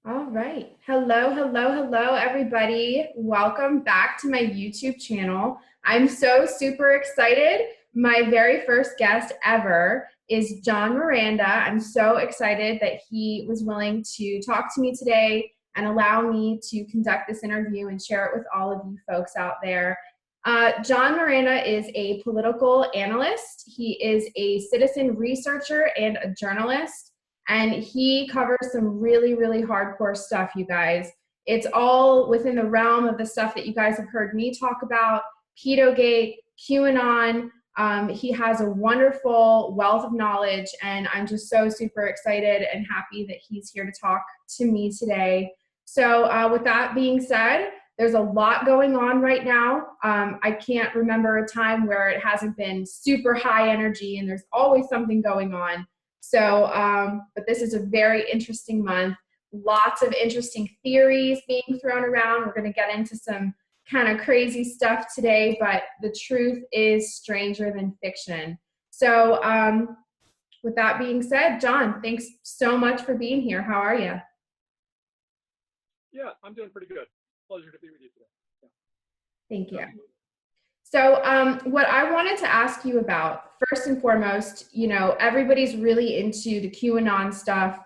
All right. Hello, hello, hello, everybody. Welcome back to my YouTube channel. I'm so super excited. My very first guest ever is John Miranda. I'm so excited that he was willing to talk to me today and allow me to conduct this interview and share it with all of you folks out there. John Miranda is a political analyst. He is a citizen researcher and a journalist, and he covers some really, really hardcore stuff, you guys. It's all within the realm of the stuff that you guys have heard me talk about: Pedogate, QAnon. He has a wonderful wealth of knowledge, and I'm just so super excited and happy that he's here to talk to me today. So, with that being said, there's a lot going on right now. I can't remember a time where it hasn't been super high energy, and there's always something going on. But this is a very interesting month. Lots of interesting theories being thrown around. We're going to get into some kind of crazy stuff today, but the truth is stranger than fiction. With that being said, John, thanks so much for being here. How are you? Yeah, I'm doing pretty good. Pleasure to be with you today. Thank Yeah, you. absolutely. What I wanted to ask you about, first and foremost, everybody's really into the QAnon stuff.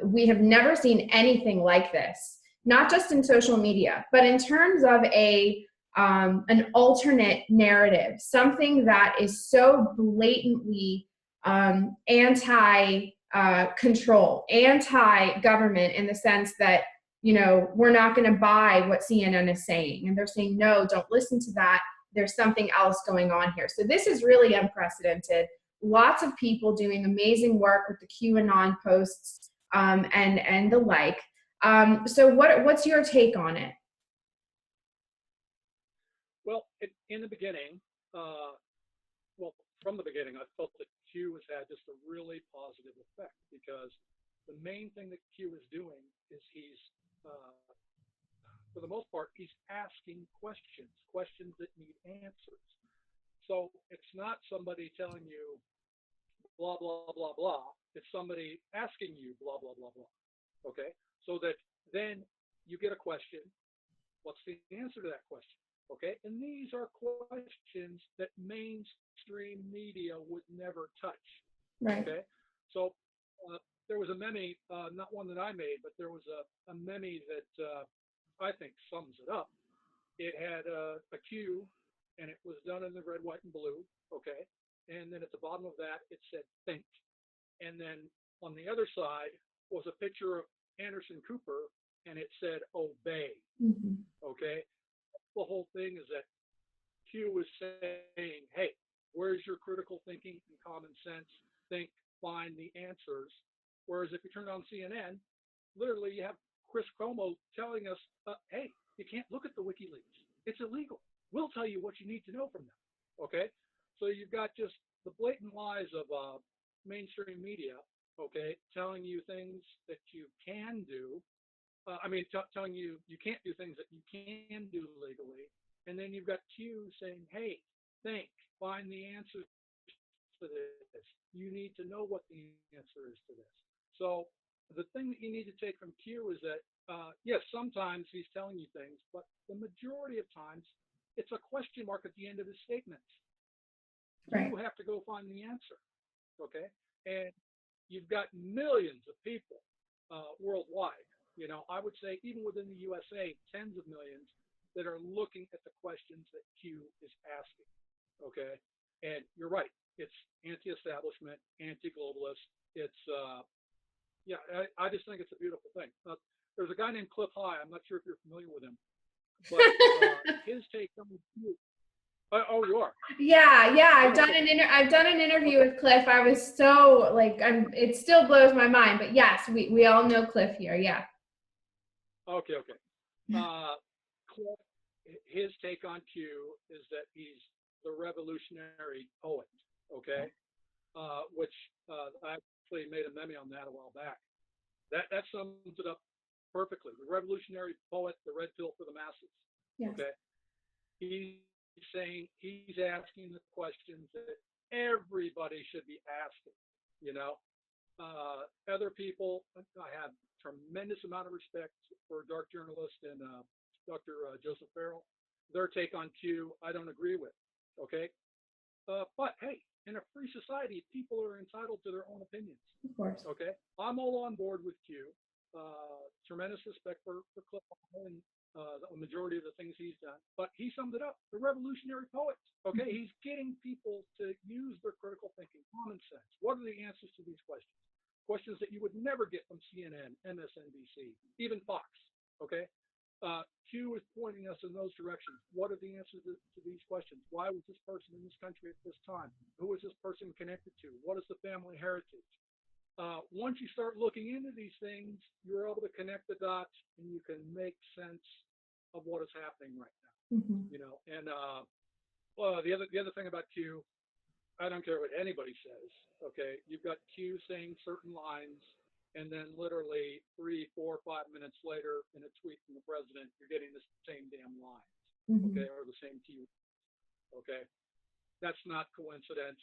We have never seen anything like this, not just in social media, but in terms of an alternate narrative, something that is so blatantly anti control, anti government, in the sense that we're not going to buy what CNN is saying, and they're saying no, don't listen to that, there's something else going on here. So this is really unprecedented. Lots of people doing amazing work with the QAnon posts, and the like. What's your take on it? Well, in the beginning, uh, well, from the beginning, I felt that Q has had just a really positive effect because the main thing that Q is doing is uh, for the most part, he's asking questions, questions that need answers. So it's not somebody telling you blah, blah, blah, blah. It's somebody asking you blah, blah, blah, blah. Okay. So that then you get a question. What's the answer to that question? Okay. And these are questions that mainstream media would never touch. Right. Okay. So there was a meme, not one that I made, but there was a meme that I think sums it up. It had a Q, and it was done in the red, white, and blue. Okay. And then at the bottom of that, it said think. And then on the other side was a picture of Anderson Cooper, and it said obey. Mm-hmm. Okay. The whole thing is that Q is saying, hey, where's your critical thinking and common sense? Think, find the answers. Whereas if you turn on CNN, literally you have Chris Cuomo telling us, hey, you can't look at the WikiLeaks. It's illegal. We'll tell you what you need to know from them. Okay. So you've got just the blatant lies of mainstream media, okay, telling you things that you can do. Telling you you can't do things that you can do legally. And then you've got Q saying, hey, think, find the answers to this. You need to know what the answer is to this. So the thing that you need to take from Q is that, yes, sometimes he's telling you things, but the majority of times it's a question mark at the end of his statements. Right. You have to go find the answer. Okay. And you've got millions of people worldwide. I would say even within the USA, tens of millions that are looking at the questions that Q is asking. Okay. And you're right. It's anti-establishment, anti-globalist. It's, yeah, I just think it's a beautiful thing. There's a guy named Cliff High. I'm not sure if you're familiar with him, but his take on Q. Oh, you are. Yeah, yeah. Wonderful. I've done an interview Okay. with Cliff. I was so like, it still blows my mind. But yes, we all know Cliff here. Yeah. Okay. Okay. Uh, Cliff, his take on Q is that he's the revolutionary poet. Okay, which I actually made a meme on that a while back. That sums it up perfectly. The revolutionary poet, the red pill for the masses. Yes. Okay, he's saying asking the questions that everybody should be asking. You know, Other people, I have tremendous amount of respect for dark journalist and Dr. Joseph Farrell. Their take on Q, I don't agree with. Okay, but hey, in a free society, people are entitled to their own opinions. Of course. Okay, I'm all on board with Q. Tremendous respect for Cliff and the majority of the things he's done. But he summed it up: the revolutionary poet. Okay, he's getting people to use their critical thinking, common sense. What are the answers to these questions? Questions that you would never get from CNN, MSNBC, even Fox. Okay, Q is pointing us in those directions. What are the answers to these questions? Why was this person in this country at this time? Who was this person connected to? What is the family heritage? Once you start looking into these things, you're able to connect the dots and you can make sense of what is happening right now. Mm-hmm. You know, and the other thing about Q, I don't care what anybody says. Okay, you've got Q saying certain lines, and then literally 3, 4, 5 minutes later, in a tweet from the president, you're getting the same damn lines. Mm-hmm. Okay, or the same key. Okay, that's not coincidence.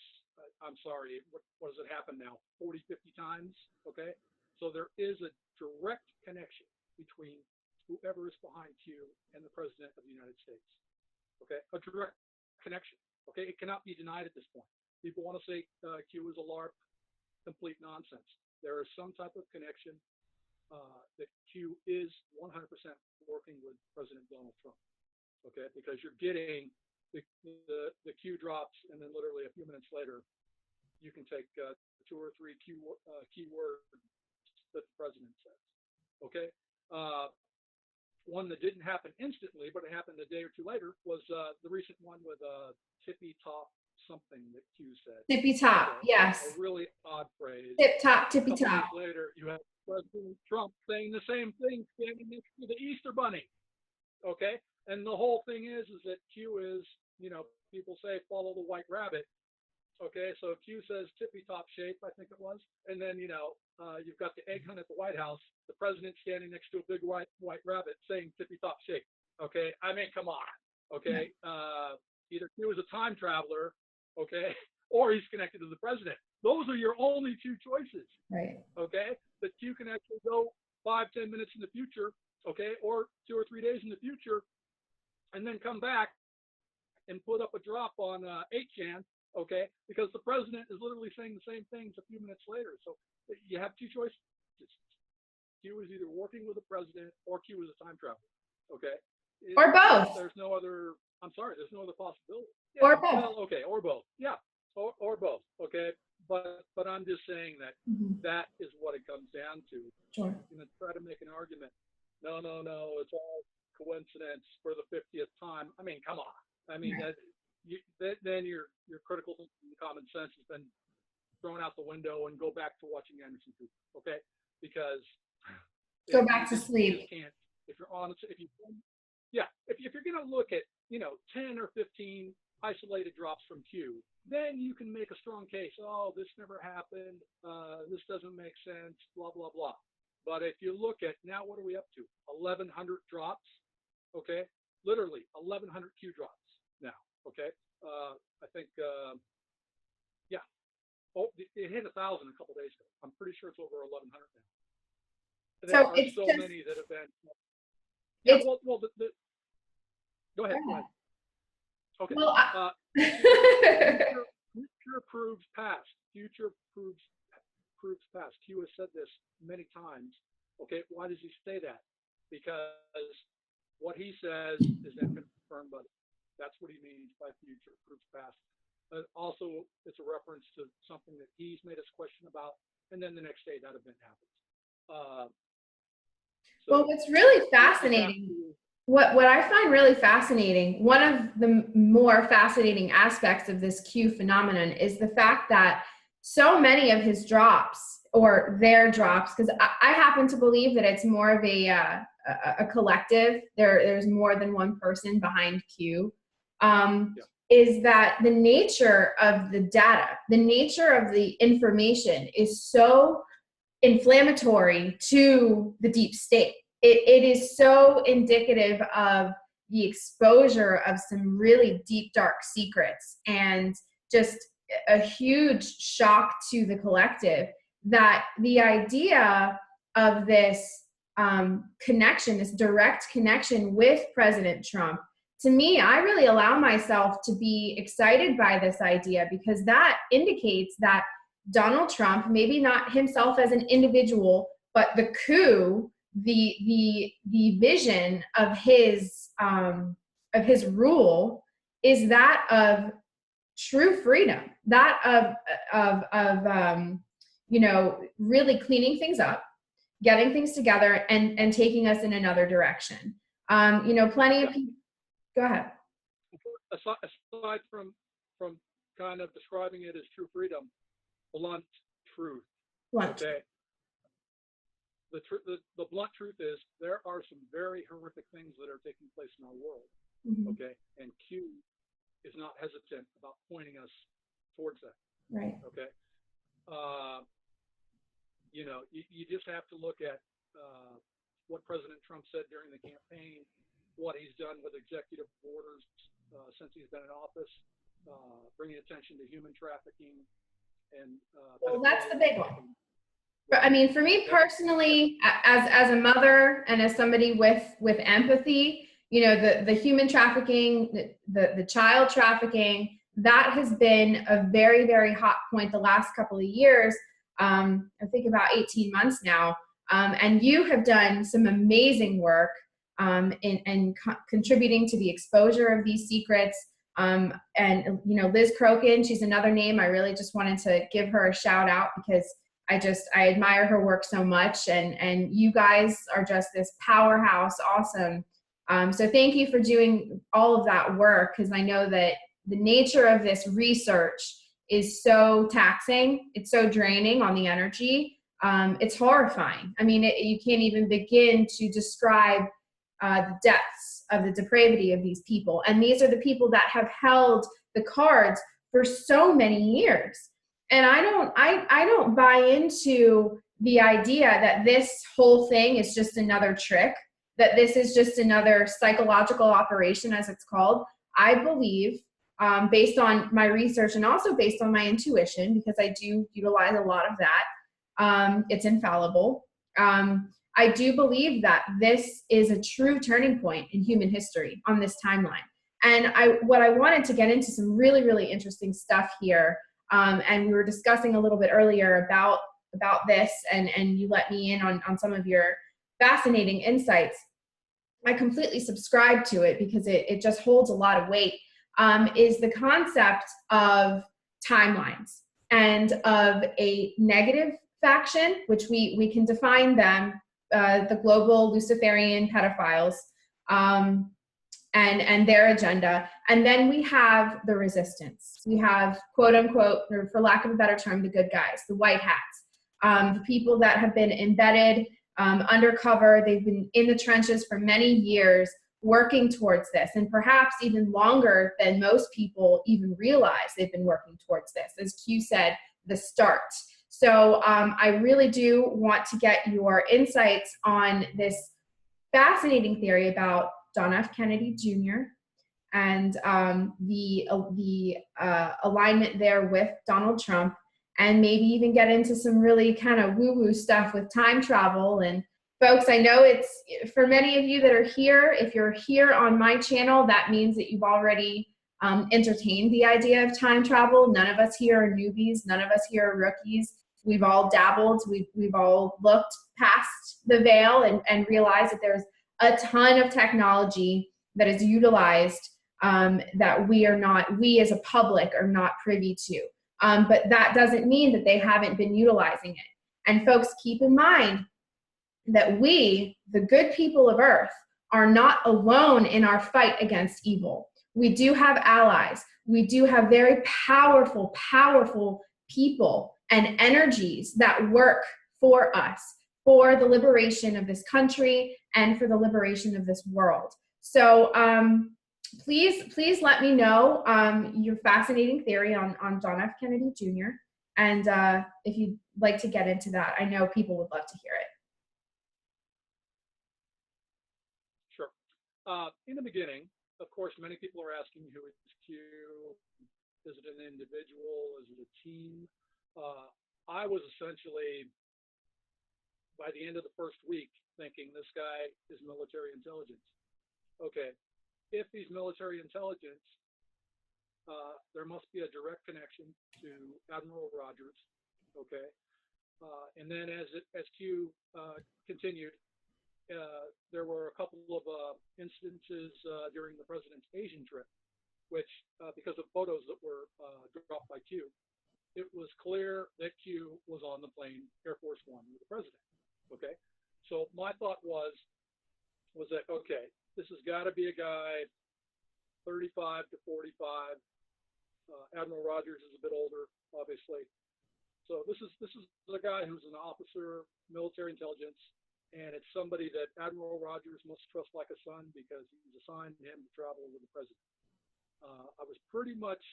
I'm sorry. What does it happen now? 40, 50 times? Okay. So there is a direct connection between whoever is behind Q and the president of the United States. Okay. A direct connection. Okay. It cannot be denied at this point. People want to say Q is a LARP, complete nonsense. There is some type of connection that Q is 100% working with President Donald Trump. Okay. Because you're getting the Q drops, and then literally a few minutes later, you can take 2 or 3 keywords that the president says. Okay. One that didn't happen instantly, but it happened a day or two later, was the recent one with tippy top something that Q said. Tippy top, okay. yes. A really odd phrase. Tip top, tippy top. A top. couple days later, you have President Trump saying the same thing, standing next to the Easter Bunny. Okay. And the whole thing is that Q is, people say follow the white rabbit. Okay, so Q says tippy top shape, I think it was, and then you've got the egg hunt at the White House, the president standing next to a big white rabbit saying tippy top shape. Okay, I mean, come on. Okay, either Q is a time traveler, okay, or he's connected to the president. Those are your only two choices. Right. Okay, that Q can actually go 5-10 minutes in the future, okay, or 2 or 3 days in the future, and then come back and put up a drop on 8chan, okay, because the president is literally saying the same things a few minutes later. So you have two choices. Q is either working with the president or Q is a time traveler, okay? Or both. There's no other, there's no other possibility. Yeah, or both. Well, okay, or both. Yeah, or both, okay? But I'm just saying that that is what it comes down to. Sure. You're going to try to make an argument. No, it's all coincidence for the 50th time. I mean, come on. I mean, right. Then your critical common sense has been thrown out the window, and go back to watching Anderson Cooper, okay? Because go back to sleep. You can't, if you're honest, if you're going to look at 10 or 15 isolated drops from Q, then you can make a strong case. Oh, this never happened. This doesn't make sense. Blah blah blah. But if you look at now, what are we up to? 1,100 drops. Okay, literally 1,100 Q drops now. Okay, I think yeah. Oh, it hit 1,000 a couple days ago. I'm pretty sure it's over 1,100 now. There are so many that have been. Yeah, well, go ahead. Okay. Well, future proves past. Future proves past. Q has said this many times. Okay, why does he say that? Because what he says is then confirmed by. That's what he means by future proves past. Also, it's a reference to something that he's made us question about, and then the next day that event happens. Well, what's really fascinating, what I find really fascinating, one of the more fascinating aspects of this Q phenomenon is the fact that so many of his drops, or their drops, because I happen to believe that it's more of a collective. There's more than one person behind Q. Is that the nature of the data, the nature of the information is so inflammatory to the deep state. It is so indicative of the exposure of some really deep, dark secrets, and just a huge shock to the collective. that the idea of this connection, this direct connection with President Trump, to me, I really allow myself to be excited by this idea, because that indicates that Donald Trump, maybe not himself as an individual, but the coup, the vision of his rule is that of true freedom, that of really cleaning things up, getting things together, and taking us in another direction. Plenty of people. Go ahead. Aside from kind of describing it as true freedom, blunt truth. Blunt. Okay. The blunt truth is there are some very horrific things that are taking place in our world. Mm-hmm. Okay. And Q is not hesitant about pointing us towards that. Right. Okay. You just have to look at what President Trump said during the campaign, what he's done with executive orders since he's been in office, bringing attention to human trafficking and well, that's the big one. I mean, for me personally, as a mother and as somebody with empathy, the human trafficking, the child trafficking, that has been a very, very hot point the last couple of years. I think about 18 months now. And you have done some amazing work in contributing to the exposure of these secrets. And Liz Crokin, she's another name. I really just wanted to give her a shout out, because I admire her work so much, and you guys are just this powerhouse. Awesome. So thank you for doing all of that work, because I know that the nature of this research is so taxing. It's so draining on the energy. It's horrifying. I mean, you can't even begin to describe the depths of the depravity of these people. And these are the people that have held the cards for so many years. And I don't buy into the idea that this whole thing is just another trick, that this is just another psychological operation, as it's called. I believe, based on my research and also based on my intuition, because I do utilize a lot of that, it's infallible. I do believe that this is a true turning point in human history on this timeline. And what I wanted to get into some really, really interesting stuff here. And we were discussing a little bit earlier about this, and you let me in on some of your fascinating insights. I completely subscribe to it because it just holds a lot of weight, is the concept of timelines and of a negative faction, which we can define them, the global Luciferian pedophiles, and their agenda. And then we have the resistance. We have, quote unquote, or for lack of a better term, the good guys, the white hats, the people that have been embedded undercover. They've been in the trenches for many years working towards this, and perhaps even longer than most people even realize they've been working towards this. As Q said, the start. So I really do want to get your insights on this fascinating theory about John F. Kennedy Jr. and the alignment there with Donald Trump, and maybe even get into some really kind of woo-woo stuff with time travel. And folks, I know it's, for many of you that are here, if you're here on my channel, that means that you've already entertained the idea of time travel. None of us here are newbies. None of us here are rookies. We've all dabbled. We've all looked past the veil and realized that there's a ton of technology that is utilized that we as a public are not privy to. But that doesn't mean that they haven't been utilizing it. And folks, keep in mind that we, the good people of Earth, are not alone in our fight against evil. We do have allies. We do have very powerful, powerful people and energies that work for us, for the liberation of this country and for the liberation of this world. So please let me know your fascinating theory on John F. Kennedy Jr. And if you'd like to get into that, I know people would love to hear it. Sure. In the beginning, of course, many people are asking who is Q? Is it an individual? Is it a team? I was essentially, by the end of the first week, thinking this guy is military intelligence. Okay, if he's military intelligence, there must be a direct connection to Admiral Rogers. Okay, and then as Q continued, there were a couple of instances during the president's Asian trip, which, because of photos that were dropped by Q, it was clear that Q was on the plane, Air Force One, with the president. Okay, so my thought was that, okay, this has got to be a guy 35 to 45. Admiral Rogers is a bit older, obviously. So this is a guy who's an officer, military intelligence, and it's somebody that Admiral Rogers must trust like a son because he's assigned him to travel with the president. I was pretty much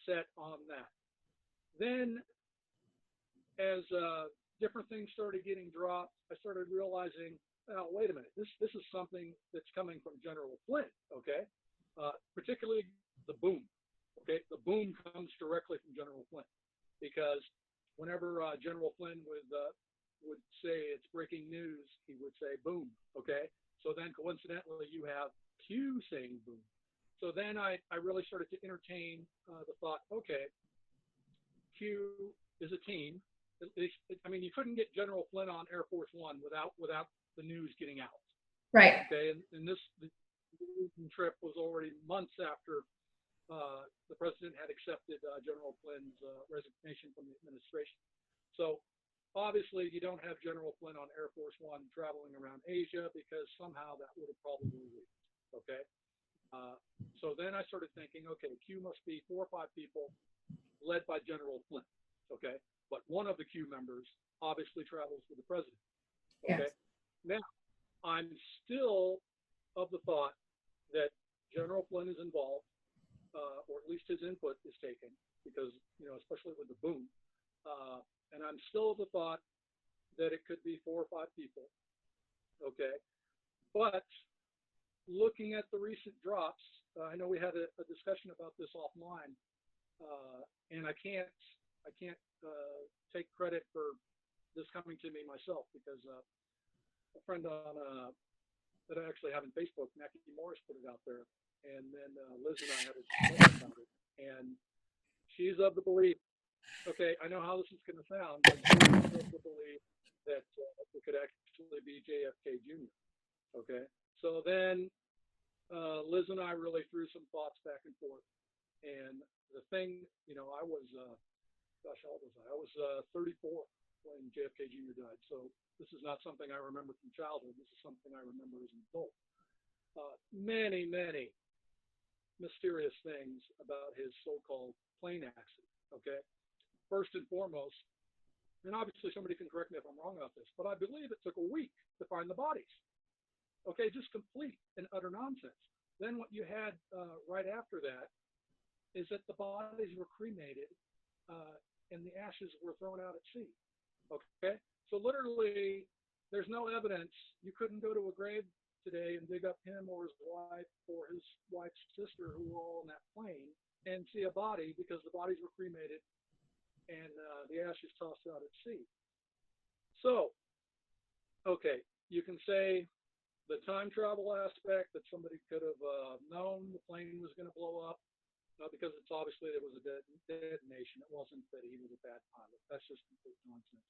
set on that. Then, as different things started getting dropped, I started realizing, oh, wait a minute, this is something that's coming from General Flynn, okay? Particularly the boom, okay? The boom comes directly from General Flynn because whenever General Flynn would say it's breaking news, he would say boom, okay? So then coincidentally, you have Q saying boom. So then I really started to entertain the thought, okay, Q is a team. I mean, you couldn't get General Flynn on Air Force One without the news getting out. Right. Okay, and the trip was already months after the president had accepted General Flynn's resignation from the administration. So obviously, you don't have General Flynn on Air Force One traveling around Asia because somehow that would have probably leaked. Okay. So then I started thinking, okay, Q must be 4 or 5 people led by General Flynn, okay? But one of the Q members obviously travels with the president, okay? Yes. Now, I'm still of the thought that General Flynn is involved, or at least his input is taken, because, especially with the boom. And I'm still of the thought that it could be 4 or 5 people, okay? But looking at the recent drops, I know we had a discussion about this offline, and I can't take credit for this coming to me myself because a friend that I actually have in Facebook, Mackie Morris, put it out there, and then Liz and I had a discussion about it, and she's of the belief. Okay, I know how this is going to sound, but she's of the belief that it could actually be JFK Jr. Okay, so then Liz and I really threw some thoughts back and forth. And the thing, I was, gosh, how old was I? I was 34 when JFK Jr. died. So this is not something I remember from childhood. This is something I remember as an adult. Many, many mysterious things about his so-called plane accident. Okay, first and foremost, and obviously somebody can correct me if I'm wrong about this, but I believe it took a week to find the bodies. Okay, just complete and utter nonsense. Then what you had right after that is that the bodies were cremated and the ashes were thrown out at sea. Okay, so literally there's no evidence. You couldn't go to a grave today and dig up him or his wife or his wife's sister who were all in that plane and see a body because the bodies were cremated and the ashes tossed out at sea. So, okay, you can say the time travel aspect that somebody could have known the plane was going to blow up because it's obviously there was a detonation. It wasn't that he was a bad pilot. That's just complete nonsense.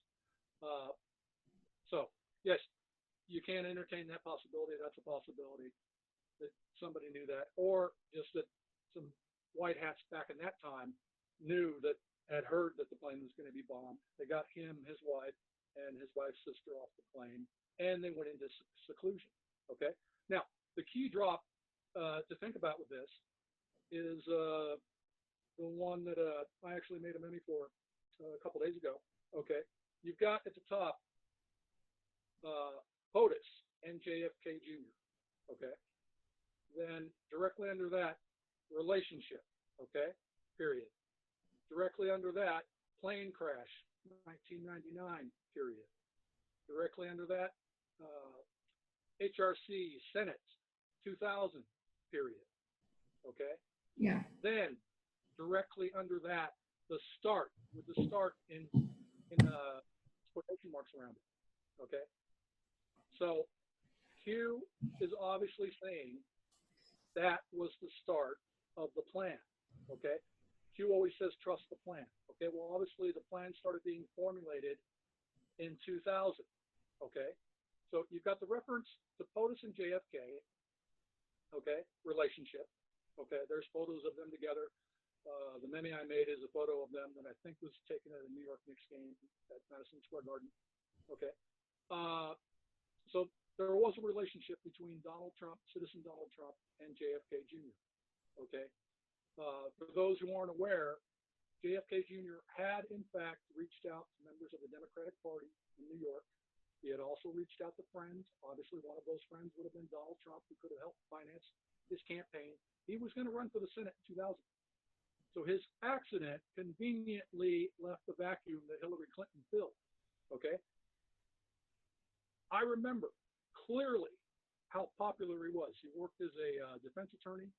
So, yes, you can entertain that possibility. That's a possibility that somebody knew that, or just that some white hats back in that time had heard that the plane was going to be bombed. They got him, his wife, and his wife's sister off the plane, and they went into seclusion. Okay. Now, the key drop to think about with this is the one that I actually made a meme for a couple days ago. Okay. You've got at the top POTUS and JFK Jr. Okay. Then directly under that, relationship. Okay. Period. Directly under that, plane crash, 1999. Period. Directly under that, HRC Senate 2000 period. Okay. Yeah. Then directly under that, the start in in quotation marks around it. Okay, so Q is obviously saying that was the start of the plan. Okay, Q always says trust the plan. Okay, well obviously the plan started being formulated in 2000. Okay, so you've got the reference to POTUS and JFK. Okay, relationship. Okay, there's photos of them together. The meme I made is a photo of them that I think was taken at a New York Knicks game at Madison Square Garden. Okay, so there was a relationship between Donald Trump, citizen Donald Trump, and JFK Jr. Okay, for those who aren't aware, JFK Jr. had in fact reached out to members of the Democratic Party in New York. He had also reached out to friends. Obviously, one of those friends would have been Donald Trump, who could have helped finance his campaign. He was going to run for the Senate in 2000. So his accident conveniently left the vacuum that Hillary Clinton filled. Okay. I remember clearly how popular he was. He worked as a defense attorney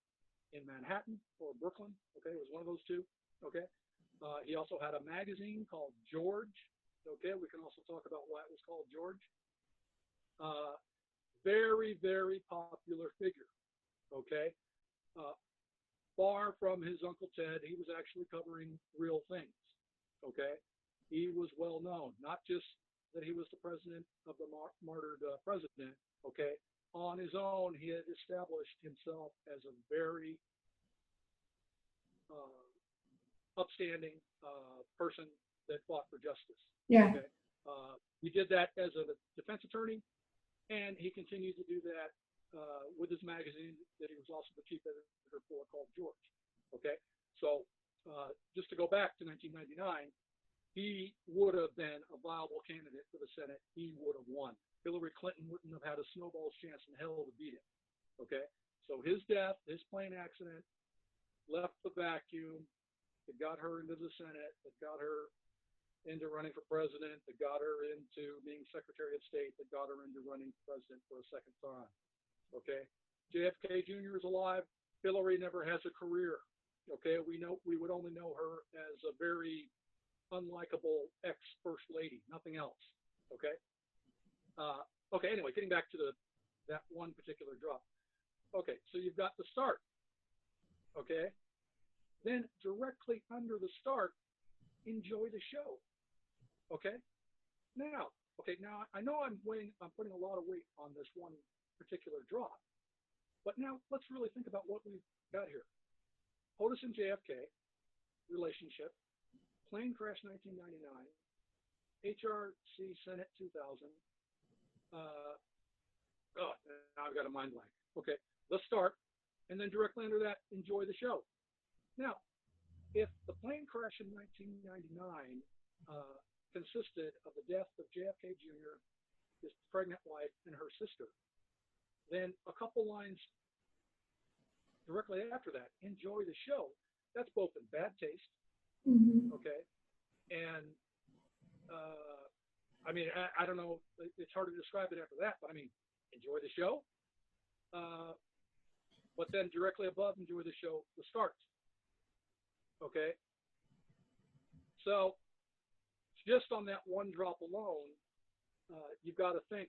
in Manhattan or Brooklyn. Okay. It was one of those two. Okay. He also had a magazine called George. Okay. We can also talk about why it was called George. Very, very popular figure. Okay. Far from his Uncle Ted, he was actually covering real things. Okay. He was well known, not just that he was the president of the martyred president. Okay. On his own, he had established himself as a very upstanding person that fought for justice. Yeah. Okay. He did that as a defense attorney, and he continued to do that with his magazine that he was also the chief editor for, called George. Okay. So just to go back to 1999, he would have been a viable candidate for the Senate. He would have won. Hillary Clinton wouldn't have had a snowball's chance in hell to beat him. Okay. So his death, his plane accident, left the vacuum that got her into the Senate, that got her into running for president, that got her into being Secretary of State, that got her into running for president for a second time. Okay. JFK Jr. is alive. Hillary never has a career. Okay. We would only know her as a very unlikable ex-first lady, nothing else. Okay. Okay. Anyway, getting back to that one particular drop. Okay. So you've got the start. Okay. Then directly under the start, enjoy the show. Okay. Now I know I'm putting a lot of weight on this one particular drop, but now let's really think about what we've got here. POTUS and JFK relationship, plane crash 1999, HRC Senate 2000. Now I've got a mind blank. Okay, let's start, and then directly under that, enjoy the show. Now, if the plane crash in 1999 consisted of the death of JFK Jr., his pregnant wife, and her sister, then a couple lines directly after that, enjoy the show. That's both in bad taste, okay, and I mean, I don't know, it's hard to describe it after that, but I mean, enjoy the show. But then directly above, enjoy the show, the start. Okay. So just on that one drop alone, you've got to think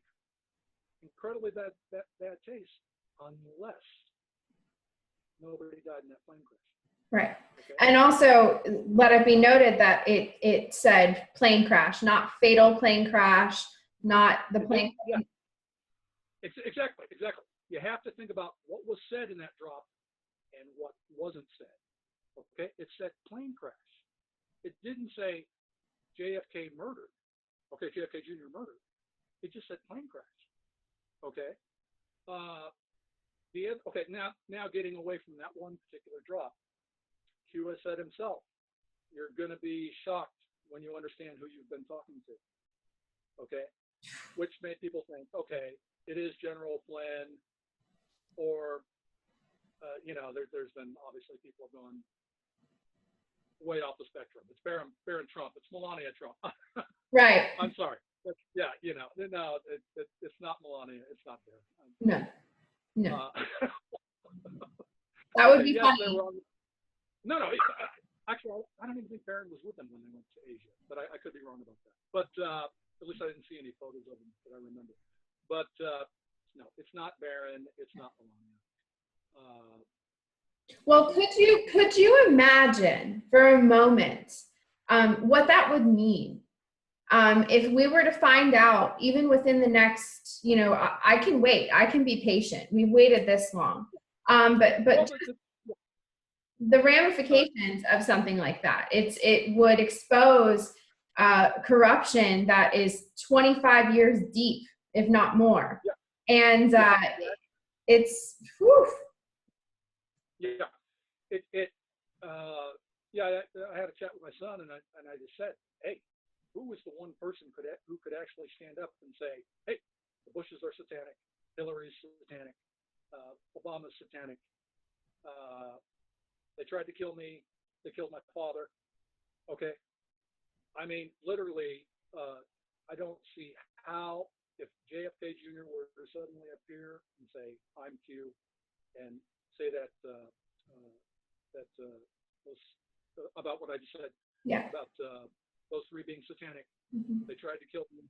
incredibly bad taste, unless nobody died in that plane crash. Right. Okay. And also let it be noted that it said plane crash, not fatal plane crash, not the plane. Yeah. Exactly. You have to think about what was said in that drop and what wasn't said. Okay. It said plane crash. It didn't say JFK murdered. Okay. JFK Jr. murdered. It just said plane crash. Okay. Okay. Now getting away from that one particular drop, Q has said himself, you're going to be shocked when you understand who you've been talking to. Okay. Which made people think, okay, it is General Flynn, or, there's been obviously people have gone way off the spectrum. It's Baron Trump. It's Melania Trump. Right. I'm sorry. No, it's not Melania. It's not there. No. That would be yes, funny. no. Actually, I don't even think Barron was with them when they went to Asia, but I could be wrong about that. But at least I didn't see any photos of them that I remember. But no, it's not Barron. It's not Melania. Uh, Well, could you imagine for a moment what that would mean? If we were to find out, even within the next, I can wait. I can be patient. We've waited this long. But well, the ramifications of something like that, it would expose corruption that is 25 years deep, if not more. yeah, And yeah, it's, whew. yeah. It yeah. I had a chat with my son, and I just said, hey, who was the one person who could actually stand up and say, hey, the Bushes are satanic, Hillary's satanic, Obama's satanic. They tried to kill me. They killed my father. Okay. I mean, literally, I don't see how if JFK Jr. were to suddenly appear and say, I'm Q, and say that was about what I just said Yeah. about those three being satanic. Mm-hmm. They tried to kill me.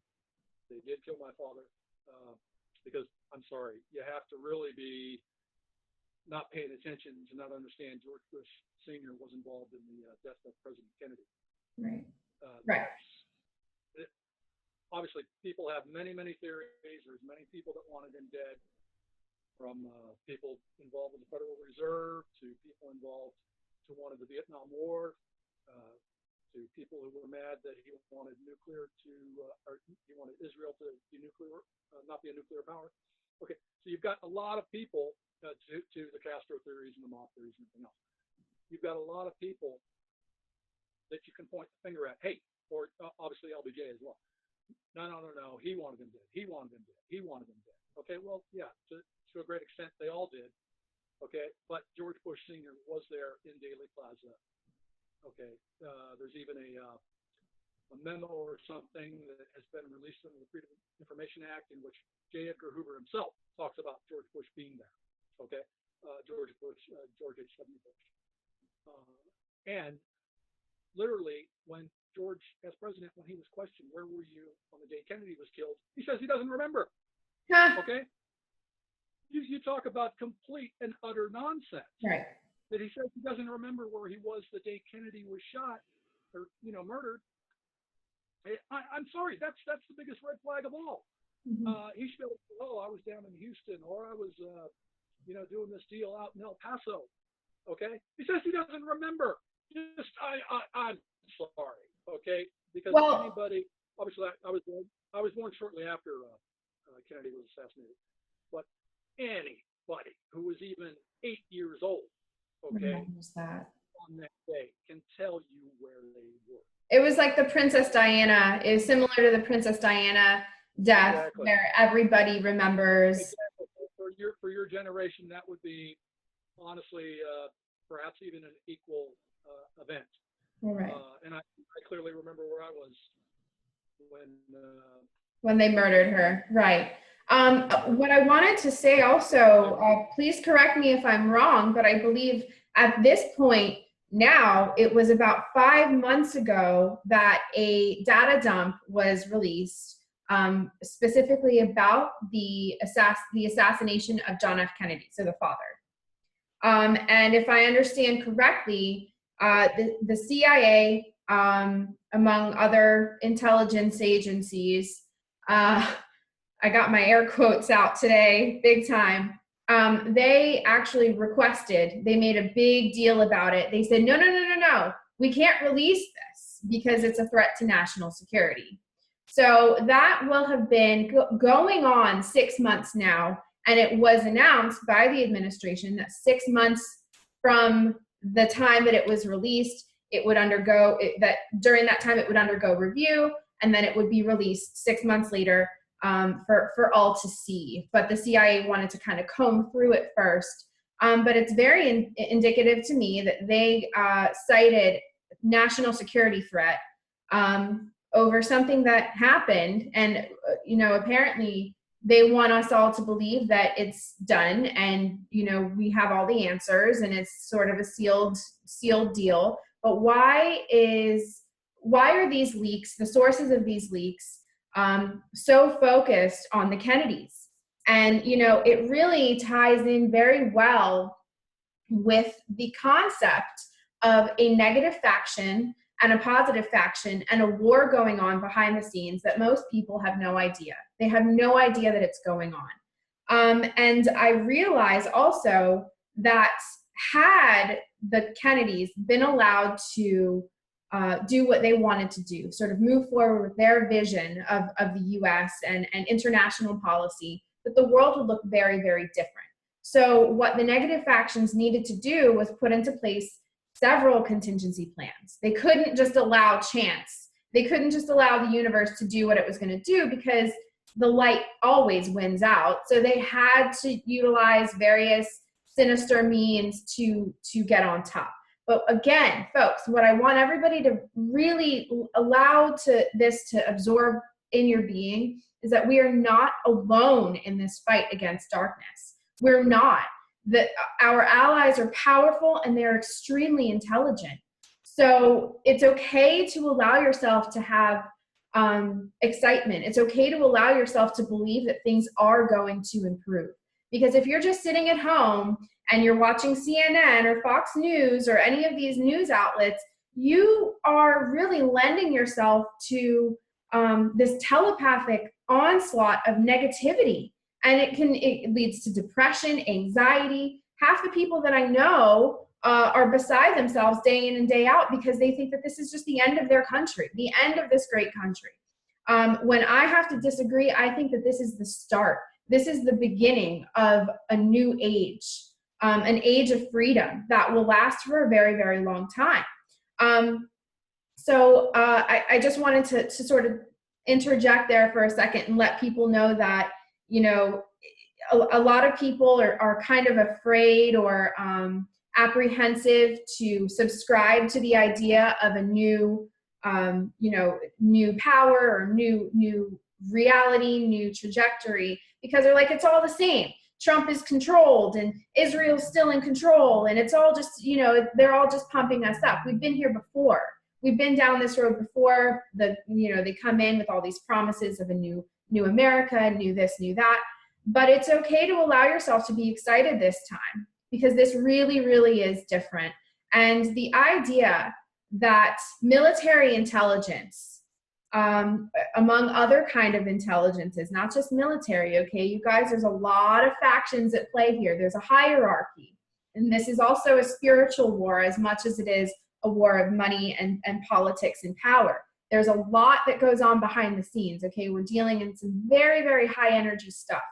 They did kill my father. Because I'm sorry, you have to really be not paying attention to not understand George Bush Sr. was involved in the death of President Kennedy. Right. Right. Obviously, people have many, many theories. There's many people that wanted him dead, from people involved with the Federal Reserve to people involved who wanted the Vietnam War, to people who were mad that he wanted or he wanted Israel to be nuclear, not be a nuclear power. Okay, so you've got a lot of people to the Castro theories and the mob theories and everything else. You've got a lot of people that you can point the finger at. Hey, or obviously LBJ as well. No. He wanted him dead. He wanted him dead. He wanted him dead. Okay, well, yeah, to a great extent, they all did. Okay, but George Bush Sr. was there in Dealey Plaza. Okay, there's even a memo or something that has been released under the Freedom of Information Act in which J. Edgar Hoover himself talks about George Bush being there. Okay, George H.W. Bush. And literally, when George, as president, when he was questioned, where were you on the day Kennedy was killed? He says he doesn't remember. Okay? You talk about complete and utter nonsense. Right. That he says he doesn't remember where he was the day Kennedy was shot or murdered. I'm sorry, that's the biggest red flag of all. Mm-hmm. He should have, I was down in Houston, or I was doing this deal out in El Paso. Okay? He says he doesn't remember. I'm sorry, okay? Because anybody, obviously, I was born shortly after Kennedy was assassinated, but anybody who was even 8 years old, okay, on that day can tell you where they were. It was like the Princess Diana. It was similar to the Princess Diana death, exactly, where everybody remembers. Exactly. For your generation, that would be honestly perhaps even an equal event. Right. And I clearly remember where I was when they murdered her. Right. What I wanted to say also, please correct me if I'm wrong, but I believe at this point now, it was about 5 months ago that a data dump was released, specifically about the assassination of John F. Kennedy, so the father. And if I understand correctly, the CIA, among other intelligence agencies, I got my air quotes out today, big time. They actually they made a big deal about it. They said, no, we can't release this because it's a threat to national security. So that will have been going on 6 months now. And it was announced by the administration that 6 months from the time that it was released, it would during that time it would undergo review, and then it would be released 6 months later for all to see. But the CIA wanted to kind of comb through it first. But it's very indicative to me that they cited national security threat over something that happened. And, apparently they want us all to believe that it's done and, we have all the answers and it's sort of a sealed deal. but why are these leaks, the sources of these leaks, so focused on the Kennedys? And, it really ties in very well with the concept of a negative faction and a positive faction and a war going on behind the scenes that most people have no idea. They have no idea that it's going on. And I realize also that had the Kennedys been allowed to do what they wanted to do, sort of move forward with their vision of the US and international policy, that the world would look very, very different. So what the negative factions needed to do was put into place several contingency plans. They couldn't just allow chance. They couldn't just allow the universe to do what it was going to do, because the light always wins out. So they had to utilize various sinister means to get on top. But again, folks, what I want everybody to really allow this to absorb in your being is that we are not alone in this fight against darkness. We're not. That our allies are powerful and they're extremely intelligent. So it's okay to allow yourself to have excitement. It's okay to allow yourself to believe that things are going to improve. Because if you're just sitting at home and you're watching CNN or Fox News or any of these news outlets, you are really lending yourself to this telepathic onslaught of negativity. And it leads to depression, anxiety. Half the people that I know are beside themselves day in and day out because they think that this is just the end of their country, the end of this great country. When I have to disagree, I think that this is the start. This is the beginning of a new age, an age of freedom that will last for a very, very long time. So I just wanted to sort of interject there for a second and let people know that, a lot of people are kind of afraid or apprehensive to subscribe to the idea of a new, new power or new reality, new trajectory, because they're like, it's all the same. Trump is controlled and Israel's still in control. And it's all just, they're all just pumping us up. We've been here before. We've been down this road before. They come in with all these promises of a new America, new this, new that. But it's okay to allow yourself to be excited this time, because this really, really is different. And the idea that military intelligence, among other kind of intelligences, not just military, okay, you guys, there's a lot of factions at play here. There's a hierarchy. And this is also a spiritual war as much as it is a war of money and politics and power. There's a lot that goes on behind the scenes, okay? We're dealing in some very, very high energy stuff.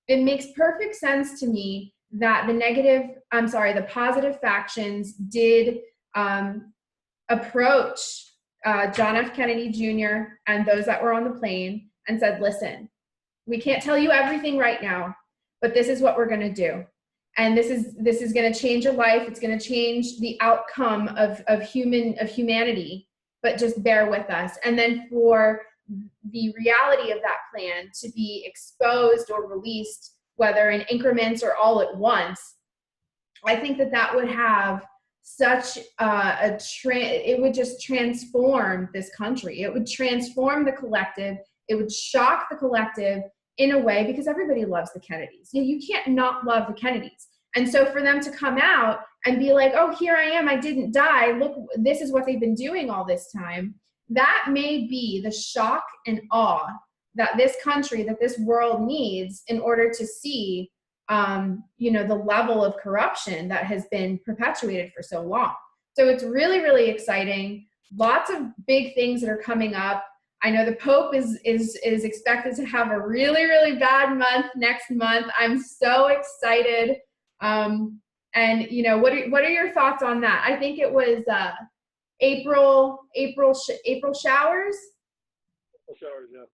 It makes perfect sense to me that the positive factions did approach John F. Kennedy Jr. and those that were on the plane and said, listen, we can't tell you everything right now, but this is what we're going to do. And this is going to change your life. It's going to change the outcome of humanity, but just bear with us. And then for the reality of that plan to be exposed or released, whether in increments or all at once, I think that would have such it would just transform this country. It would transform the collective. It would shock the collective in a way, because everybody loves the Kennedys. You can't not love the Kennedys. And so for them to come out and be like, oh, here I am, I didn't die. Look, this is what they've been doing all this time. That may be the shock and awe that this country, that this world needs in order to see, the level of corruption that has been perpetuated for so long. So it's really, really exciting. Lots of big things that are coming up. I know the Pope is expected to have a really, really bad month next month. I'm so excited. And what are your thoughts on that? I think it was April showers. April showers, yeah.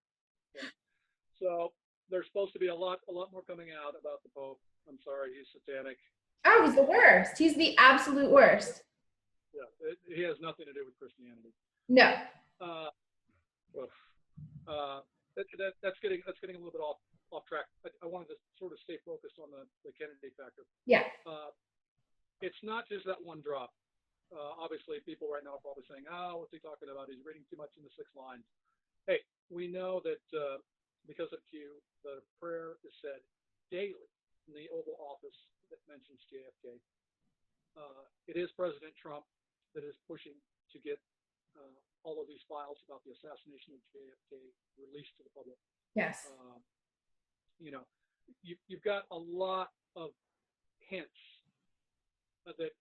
So there's supposed to be a lot more coming out about the Pope. I'm sorry, he's satanic. Oh, he's the worst. He's the absolute worst. Yeah, he has nothing to do with Christianity. No. That's getting a little bit off track. I wanted to sort of stay focused on the Kennedy factor. Yeah. It's not just that one drop. Obviously, people right now are probably saying, "Oh, what's he talking about? He's reading too much in the 6 lines." Hey, we know that because of Q, the prayer is said daily in the Oval Office that mentions JFK. It is President Trump that is pushing to get all of these files about the assassination of JFK released to the public. Yes. You know, you've got a lot of hints that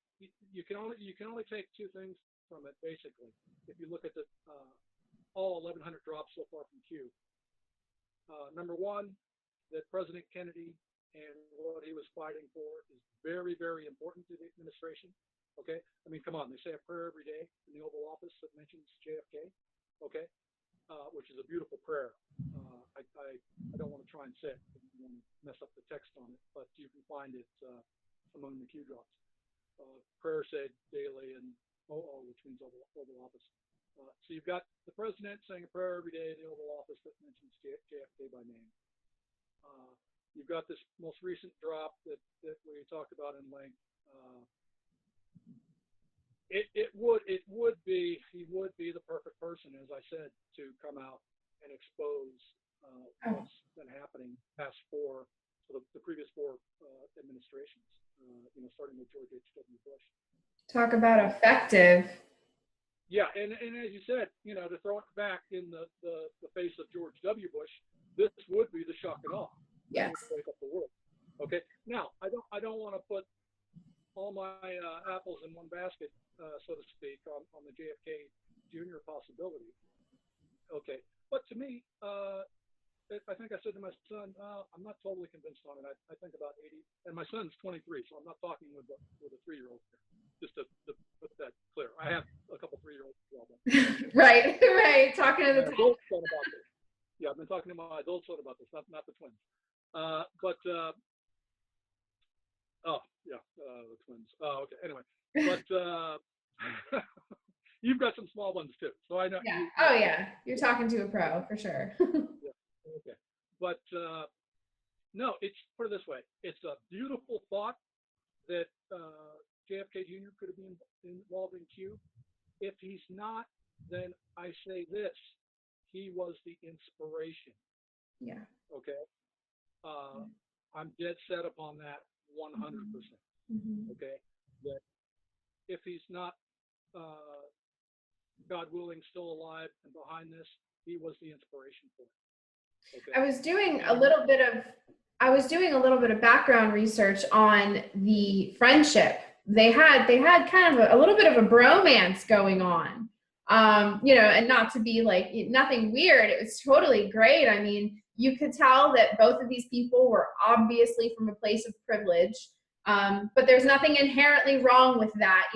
you can only take two things from it basically. If you look at the all 1,100 drops so far from Q, number one, that President Kennedy and what he was fighting for is very, very important to the administration. Okay, I mean, come on, they say a prayer every day in the Oval Office that mentions JFK. Okay, which is a beautiful prayer. I don't want to try and say it, I don't want to mess up the text on it, but you can find it among the Q drops. Prayer said daily and OO, which means Oval Office. So you've got the president saying a prayer every day in the Oval Office that mentions JFK by name. You've got this most recent drop that we talked about in length. He would be the perfect person, as I said, to come out and expose what's been happening past the previous four administrations. Starting with George H.W. Bush. Talk about effective. Yeah, and as you said, to throw it back in the face of George W. Bush, this would be the shock and awe. Yes. Wake up the world. Okay. Now, I don't want to put all my apples in one basket, so to speak, on the JFK Jr. possibility. Okay, but to me, I think I said to my son, I'm not totally convinced on it. I think about 80, and my son's 23, so I'm not talking with a 3-year-old here. Just to put that clear, I have a couple 3-year-olds as well. Right. Talking to the adult son about this. Yeah, I've been talking to my adult son about this, not the twins. The twins. Oh, okay. Anyway, but you've got some small ones too, so I know. Yeah. Yeah. You're talking to a pro for sure. Yeah. Okay. But no, put it this way. It's a beautiful thought that JFK Jr. could have been involved in Q. If he's not, then I say this: he was the inspiration. Yeah. Okay. I'm dead set upon that 100%. Mm-hmm. Okay. That if he's not, God willing, still alive and behind this, he was the inspiration for it. Okay. I was doing a little bit of background research on the friendship. They had kind of a little bit of a bromance going on. And not to be like nothing weird. It was totally great. I mean, you could tell that both of these people were obviously from a place of privilege. But there's nothing inherently wrong with that.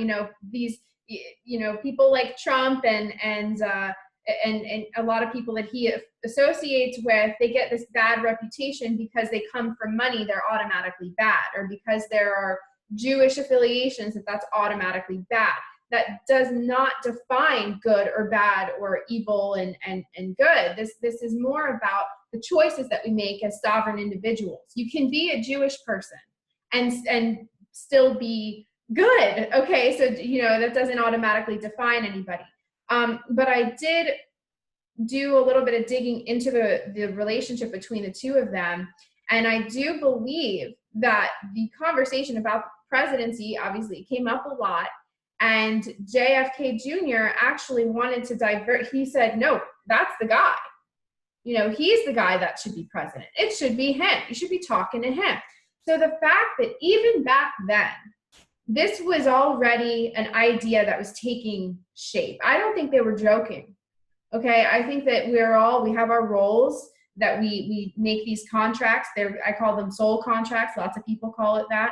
These, people like Trump and a lot of people that he associates with, they get this bad reputation because they come from money, they're automatically bad, or because there are Jewish affiliations, that's automatically bad. That does not define good or bad or evil and good. This is more about the choices that we make as sovereign individuals. You can be a Jewish person and still be good. Okay, so that doesn't automatically define anybody. But I did do a little bit of digging into the relationship between the two of them, and I do believe that the conversation about the presidency obviously came up a lot. And JFK Jr. actually wanted to divert. He said, no, that's the guy. He's the guy that should be president. It should be him. You should be talking to him. So the fact that even back then, this was already an idea that was taking shape. I don't think they were joking. Okay, I think that we have our roles, that we make these contracts. I call them soul contracts. Lots of people call it that.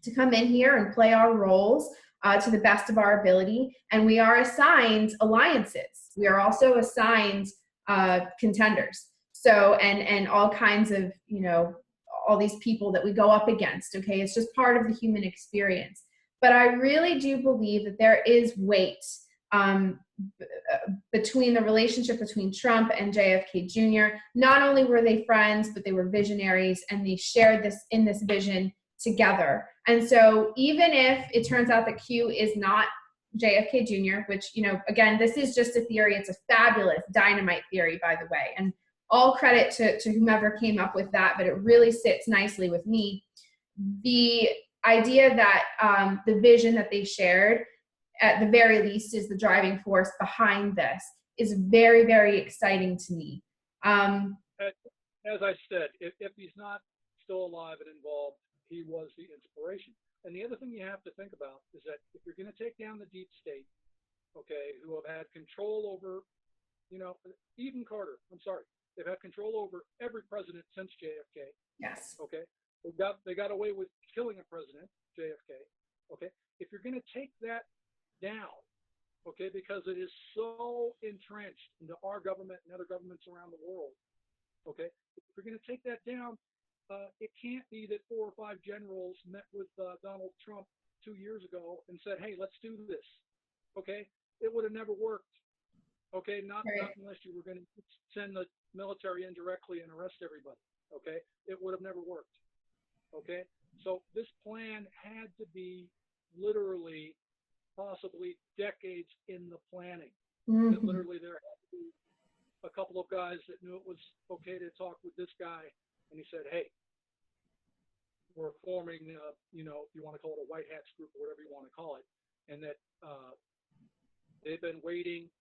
To come in here and play our roles to the best of our ability. And we are assigned alliances. We are also assigned contenders. So, and all kinds of, all these people that we go up against. Okay, it's just part of the human experience. But I really do believe that there is weight between the relationship between Trump and JFK Jr. Not only were they friends, but they were visionaries, and they shared this vision together. And so even if it turns out that Q is not JFK Jr., which, again, this is just a theory. It's a fabulous dynamite theory, by the way. And all credit to whomever came up with that, but it really sits nicely with me. The idea that the vision that they shared, at the very least, is the driving force behind this is very, very exciting to me. As I said, if he's not still alive and involved, he was the inspiration. And the other thing you have to think about is that if you're going to take down the deep state, okay, who have had control over, even Carter, I'm sorry, they've had control over every president since JFK. Yes. Okay. They got away with killing a president, JFK. Okay. If you're going to take that down, okay, because it is so entrenched into our government and other governments around the world, okay, if you're going to take that down, it can't be that 4 or 5 generals met with Donald Trump 2 years ago and said, hey, let's do this. Okay. It would have never worked. Okay. Not unless you were going to send the military in directly and arrest everybody. Okay. It would have never worked. Okay. So this plan had to be literally possibly decades in the planning. Mm-hmm. That literally there had to be a couple of guys that knew it was okay to talk with this guy. And he said, hey, we're forming, if you want to call it a white hats group or whatever you want to call it. And that they've been waiting,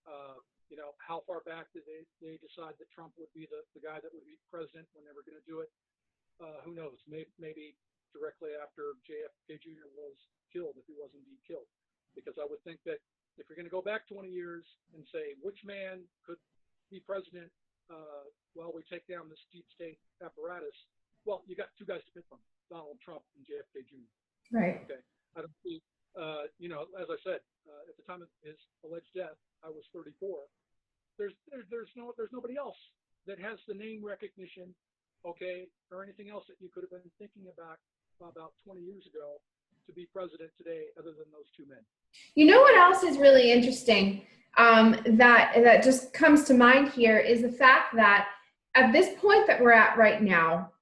how far back did they decide that Trump would be the guy that would be president when they were going to do it? Who knows? Maybe directly after JFK Jr. was killed, if he was indeed killed. Because I would think that if you're going to go back 20 years and say which man could be president while we take down this deep state apparatus, well, you got 2 guys to pick from, Donald Trump and JFK Jr. Right. Okay. I don't see, as I said, at the time of his alleged death, I was 34. There's nobody else that has the name recognition, okay, or anything else that you could have been thinking about 20 years ago to be president today, other than those 2 men. You know what else is really interesting that just comes to mind here is the fact that at this point that we're at right now,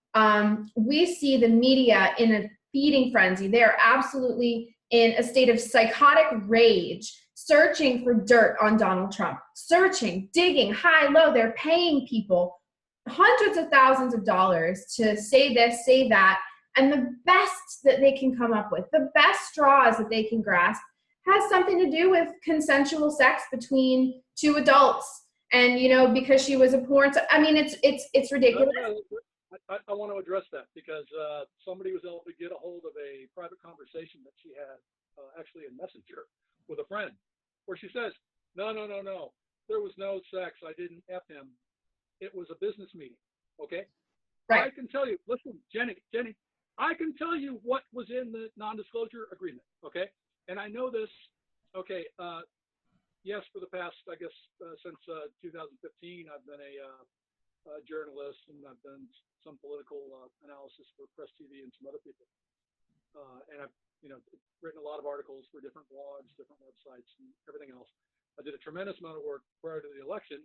we see the media in a feeding frenzy. They are absolutely in a state of psychotic rage, searching for dirt on Donald Trump, searching, digging, high, low. They're paying people hundreds of thousands of dollars to say this, say that. And the best that they can come up with, the best straws that they can grasp, has something to do with consensual sex between 2 adults. And, because she was a porn. I mean, it's ridiculous. I want to address that because somebody was able to get a hold of a private conversation that she had actually in Messenger with a friend where she says, no. There was no sex. I didn't F him. It was a business meeting. Okay. Right. I can tell you, listen, Jenny, I can tell you what was in the non-disclosure agreement. Okay. And I know this, okay, yes, for the past, I guess, since 2015, I've been a journalist and I've done some political analysis for Press TV and some other people. And I've, written a lot of articles for different blogs, different websites, and everything else. I did a tremendous amount of work prior to the election,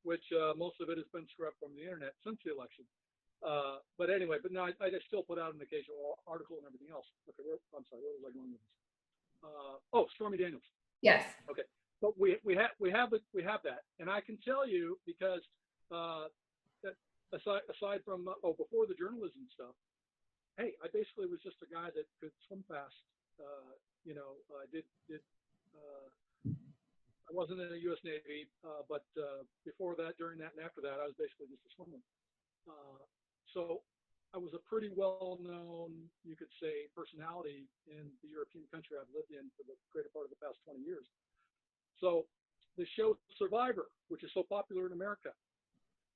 which most of it has been scrubbed from the internet since the election. But anyway, now I still put out an occasional article and everything else. Okay, I'm sorry, where was I going with this? Stormy Daniels. Yes. Okay. But we have that, and I can tell you because that aside from before the journalism stuff, hey, I basically was just a guy that could swim fast. I wasn't in the U.S. Navy, but before that, during that, and after that, I was basically just a swimmer. So I was a pretty well-known, you could say, personality in the European country I've lived in for the greater part of the past 20 years. So the show Survivor, which is so popular in America,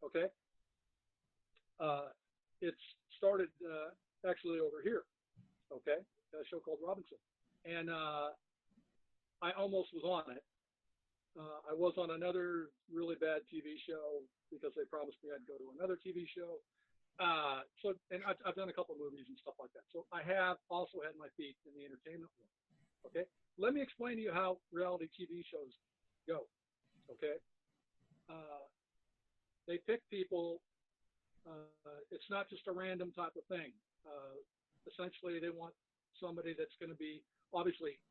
okay, it's started actually over here, okay, a show called Robinson. And I almost was on it. I was on another really bad TV show because they promised me I'd go to another TV show. And I've done a couple of movies and stuff like that. So I have also had my feet in the entertainment world. Okay. Let me explain to you how reality TV shows go. Okay. They pick people. It's not just a random type of thing. Essentially, they want somebody that's going to be obviously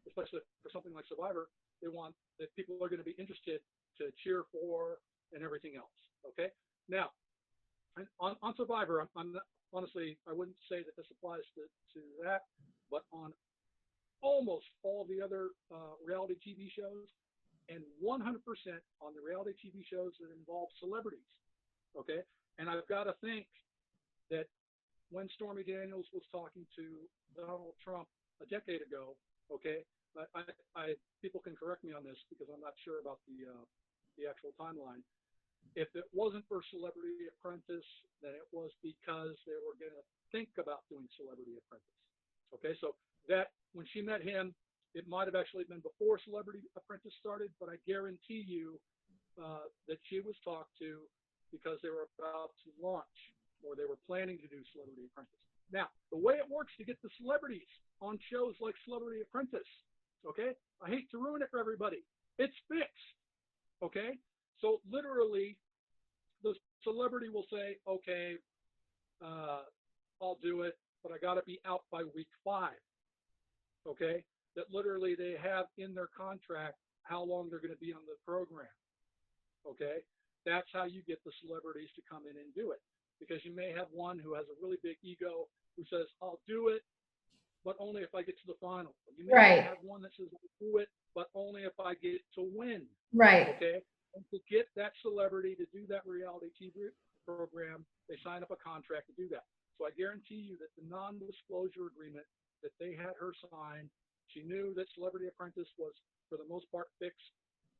especially for something like Survivor, they want that people are going to be interested to cheer for and everything else. Okay. Now, on Survivor, I'm not, honestly, I wouldn't say that this applies to that, but on almost all the other reality TV shows, and 100% on the reality TV shows that involve celebrities. Okay. And I've got to think that when Stormy Daniels was talking to Donald Trump a decade ago, okay, people can correct me on this because I'm not sure about the actual timeline. If it wasn't for Celebrity Apprentice, then it was because they were going to think about doing Celebrity Apprentice. Okay, so that when she met him, it might have actually been before Celebrity Apprentice started, but I guarantee you that she was talked to because they were about to launch or they were planning to do Celebrity Apprentice. Now, the way it works to get the celebrities on shows like Celebrity Apprentice, okay, I hate to ruin it for everybody. It's fixed, okay? So literally, the celebrity will say, okay, I'll do it, but I got to be out by week 5, okay? That literally they have in their contract how long they're going to be on the program, okay? That's how you get the celebrities to come in and do it. Because you may have one who has a really big ego who says, I'll do it, but only if I get to the final. You may have one that says, I'll do it, but only if I get to win. Right. Okay. And to get that celebrity to do that reality TV program, they sign up a contract to do that. So I guarantee you that the non-disclosure agreement that they had her sign, she knew that Celebrity Apprentice was, for the most part, fixed.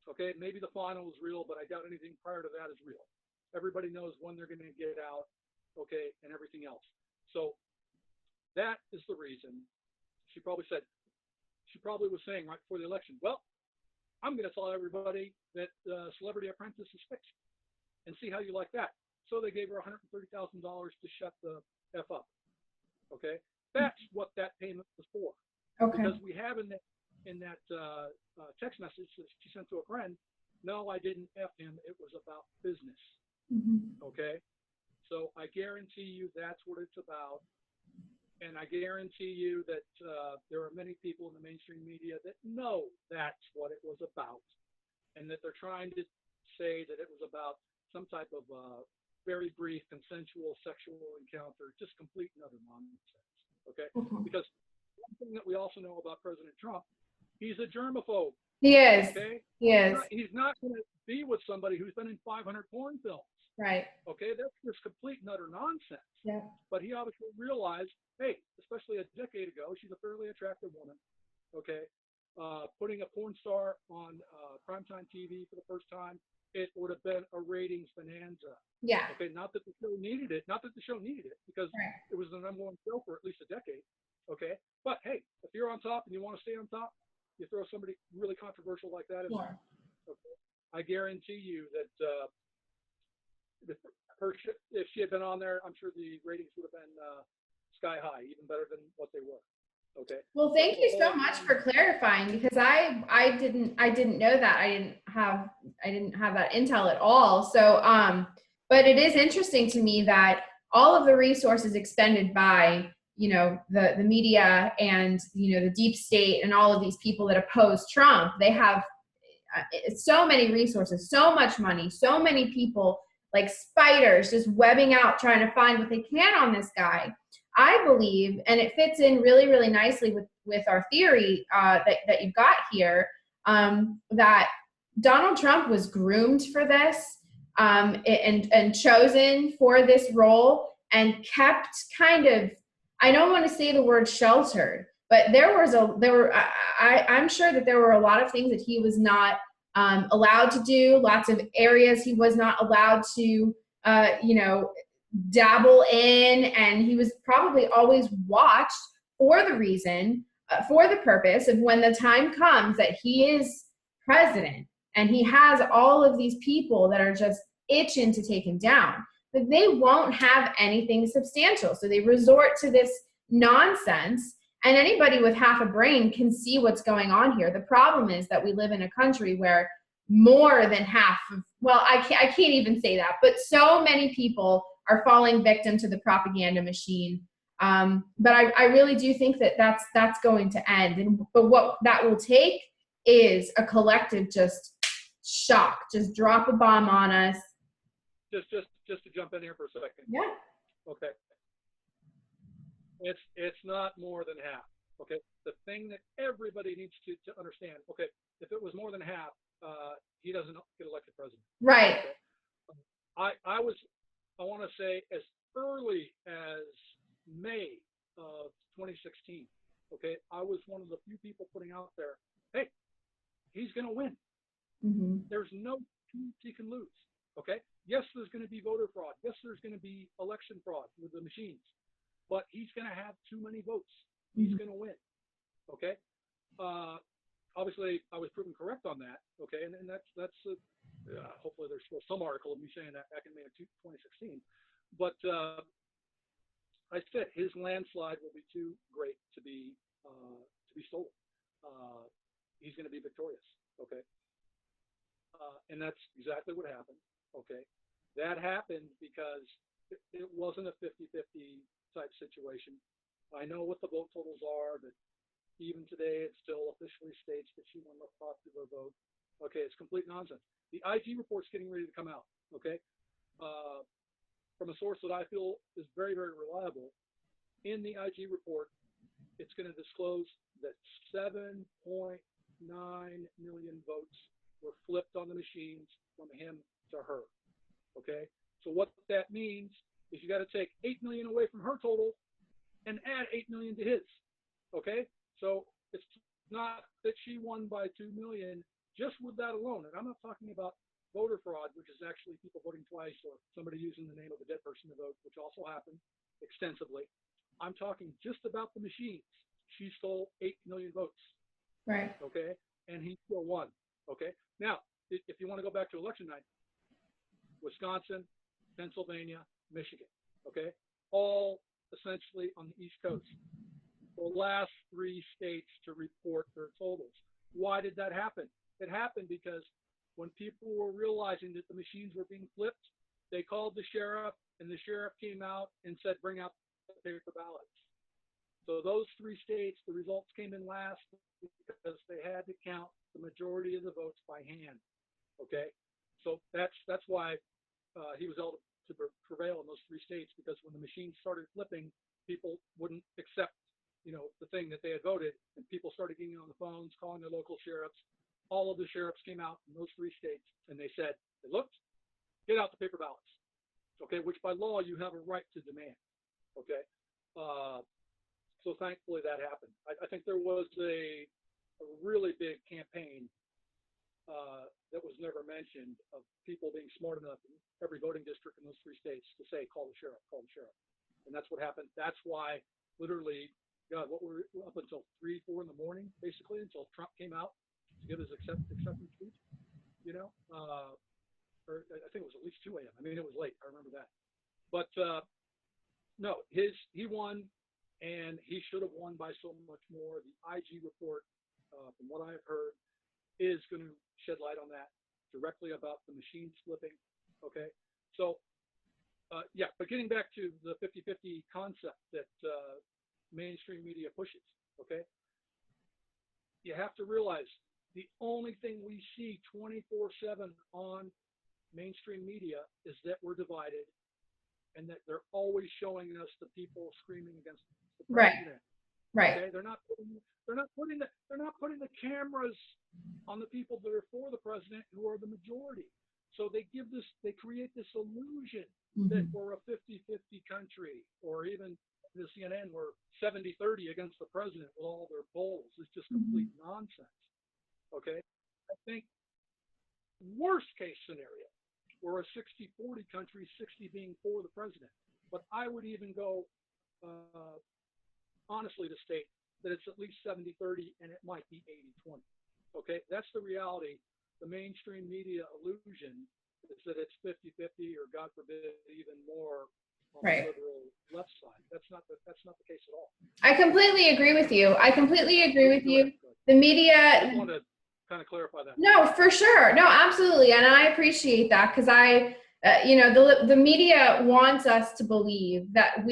Okay. Maybe the final is real, but I doubt anything prior to that is real. Everybody knows when they're going to get out, okay, and everything else. So that is the reason she probably was saying right before the election, well, I'm going to tell everybody that Celebrity Apprentice is fixed and see how you like that. So they gave her $130,000 to shut the F up. Okay. That's what that payment was for. Okay. Because we have in that text message that she sent to a friend, no, I didn't F him. It was about business. Mm-hmm. Okay. So I guarantee you that's what it's about. And I guarantee you that there are many people in the mainstream media that know that's what it was about. And that they're trying to say that it was about some type of very brief consensual sexual encounter, just complete and utter nonsense. Okay. Mm-hmm. Because one thing that we also know about President Trump, he's a germaphobe. He is. Okay. He is. He's not going to be with somebody who's been in 500 porn films. Right. Okay, that's just complete and utter nonsense. Yeah. But he obviously realized, hey, especially a decade ago, she's a fairly attractive woman. Okay, putting a porn star on primetime TV for the first time, it would have been a ratings bonanza. Yeah. Okay, not that the show needed it, because it was the #1 show for at least a decade. Okay, but hey, if you're on top and you want to stay on top, you throw somebody really controversial like that in there. Okay, I guarantee you that. If she had been on there, I'm sure the ratings would have been sky high, even better than what they were. Okay. Well, thank you so much for clarifying, because I didn't know that. I didn't have that intel at all. So but it is interesting to me that all of the resources expended by the media and the deep state and all of these people that oppose Trump, they have so many resources, so much money, so many people like spiders just webbing out trying to find what they can on this guy. I believe, and it fits in really, really nicely with our theory that you've got here, that Donald Trump was groomed for this and chosen for this role and kept kind of, I don't want to say the word sheltered, but I'm sure that there were a lot of things that he was not allowed to do, lots of areas he was not allowed to, dabble in, and he was probably always watched for the purpose of when the time comes that he is president and he has all of these people that are just itching to take him down, but they won't have anything substantial. So they resort to this nonsense. And anybody with half a brain can see what's going on here. The problem is that we live in a country where more than half of, well, I can't even say that, but so many people are falling victim to the propaganda machine. But I really do think that that's going to end. But what that will take is a collective just shock, just drop a bomb on us. Just to jump in here for a second. Yeah. Okay. It's not more than half. Okay. The thing that everybody needs to understand. Okay. If it was more than half, he doesn't get elected president. Right. Okay? I want to say as early as May of 2016. Okay. I was one of the few people putting out there, hey, he's going to win. Mm-hmm. There's no chance he can lose. Okay. Yes, there's going to be voter fraud. Yes, there's going to be election fraud with the machines, but he's going to have too many votes. He's going to win. Okay. Obviously, I was proven correct on that. Okay, and that's hopefully there's still some article of me saying that back in May of 2016. But I said his landslide will be too great to be stolen. He's going to be victorious. Okay, and that's exactly what happened. Okay, that happened because it wasn't a 50-50 type situation. I know what the vote totals are, but even today it still officially states that she won the popular vote. Okay, it's complete nonsense. The IG report's getting ready to come out. Okay, from a source that I feel is very, very reliable. In the IG report, it's going to disclose that 7.9 million votes were flipped on the machines from him to her. Okay, so what that means is you got to take 8 million away from her total and add 8 million to his. Okay, so it's not that she won by 2 million just with that alone. And I'm not talking about voter fraud, which is actually people voting twice or somebody using the name of a dead person to vote, which also happened extensively. I'm talking just about the machines. She stole 8 million votes. Right. Okay, and he still won. Okay, now if you want to go back to election night, Wisconsin, Pennsylvania, Michigan. Okay, all essentially on the East Coast. The last 3 states to report their totals. Why did that happen? It happened because when people were realizing that the machines were being flipped, they called the sheriff, and the sheriff came out and said, bring out the paper ballots. So those 3 states, the results came in last because they had to count the majority of the votes by hand. Okay, so that's why he was able to prevail in those 3 states, because when the machines started flipping, people wouldn't accept the thing that they had voted, and people started getting on the phones, calling their local sheriffs. All of the sheriffs came out in those 3 states, and they said, they looked, get out the paper ballots. Okay, which by law you have a right to demand. Okay, so thankfully that happened. I think there was a really big campaign that was never mentioned of people being smart enough in every voting district in those 3 states to say, call the sheriff, call the sheriff. And that's what happened. That's why literally, God, what were up until 3, 4 in the morning, basically, until Trump came out to give his acceptance speech, or I think it was at least 2 a.m. I mean, it was late. I remember that. But no, he won, and he should have won by so much more. The IG report, from what I've heard, is going to shed light on that directly about the machine flipping. Okay, so yeah, but getting back to the 50-50 concept that mainstream media pushes, okay, you have to realize the only thing we see 24/7 on mainstream media is that we're divided, and that they're always showing us the people screaming against the president. Right. Okay, they're not putting the cameras on the people that are for the president, who are the majority. So they create this illusion that we're a 50-50 country, or even the CNN were 70-30 against the president with all their polls. It's just complete nonsense. Okay, I think worst case scenario, we're a 60-40 country, 60 being for the president. But I would even go honestly to state that it's at least 70-30, and it might be 80-20. Okay, that's the reality. The mainstream media illusion is that it's 50-50, or God forbid, even more on the liberal left side. That's not the case at all. I completely agree with you. The media. I just want to kind of clarify that. No, for sure. No, absolutely. And I appreciate that, because I The media wants us to believe that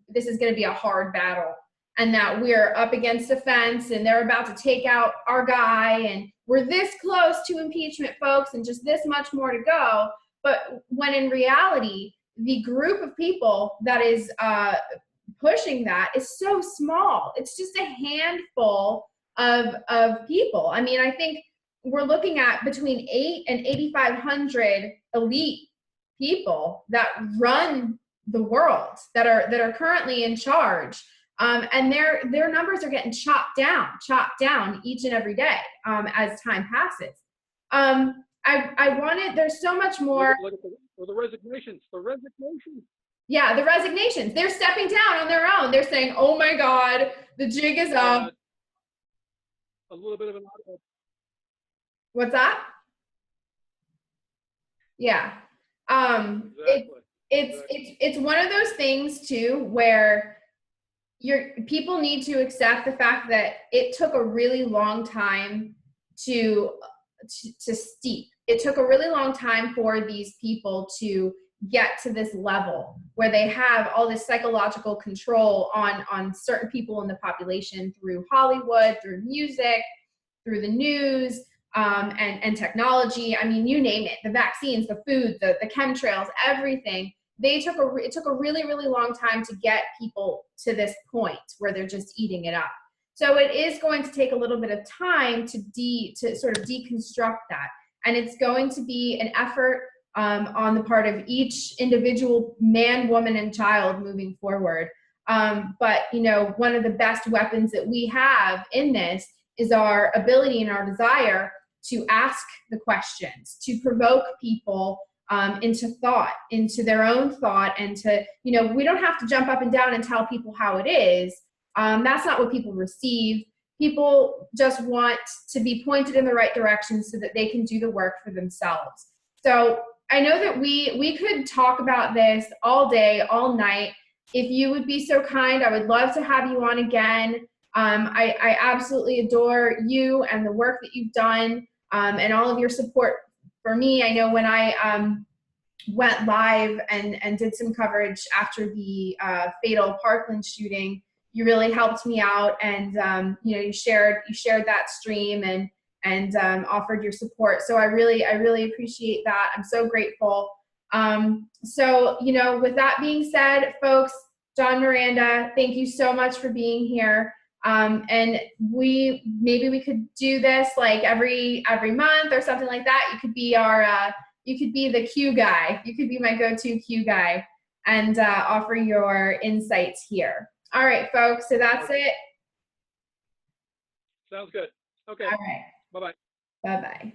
this is going to be a hard battle and that we're up against the fence and they're about to take out our guy and we're this close to impeachment, folks, and just this much more to go. But when in reality, the group of people that is pushing that is so small. It's just a handful of people. I mean, I think we're looking at between 8 and 8,500 elite people that run the world, that are currently in charge, and their numbers are getting chopped down each and every day as time passes. I wanted. There's so much more. Look at the resignations. The resignations. Yeah, the resignations. They're stepping down on their own. They're saying, "Oh my God, the jig is up." A little bit of an. What's that? Yeah. Exactly. It's one of those things too where people need to accept the fact that it took a really long time to steep. It took a really long time for these people to get to this level where they have all this psychological control on certain people in the population through Hollywood, through music, through the news, and technology. I mean, you name it, the vaccines, the food, the chemtrails, everything. It took a really, really long time to get people to this point where they're just eating it up. So it is going to take a little bit of time to sort of deconstruct that. And it's going to be an effort on the part of each individual man, woman, and child moving forward. But, one of the best weapons that we have in this is our ability and our desire to ask the questions, to provoke people into thought, into their own thought, and to, we don't have to jump up and down and tell people how it is. That's not what people receive. People just want to be pointed in the right direction so that they can do the work for themselves. So I know that we could talk about this all day, all night. If you would be so kind, I would love to have you on again. I absolutely adore you and the work that you've done, and all of your support for me. I know when I went live and did some coverage after the fatal Parkland shooting, you really helped me out, and you shared that stream and offered your support. So I really appreciate that. I'm so grateful. So with that being said, folks, John Miranda, thank you so much for being here. And maybe we could do this like every month or something like that. You could be you could be the Q guy. You could be my go-to Q guy and offer your insights here. All right, folks. So that's it. Sounds good. Okay. All right. Bye-bye. Bye-bye.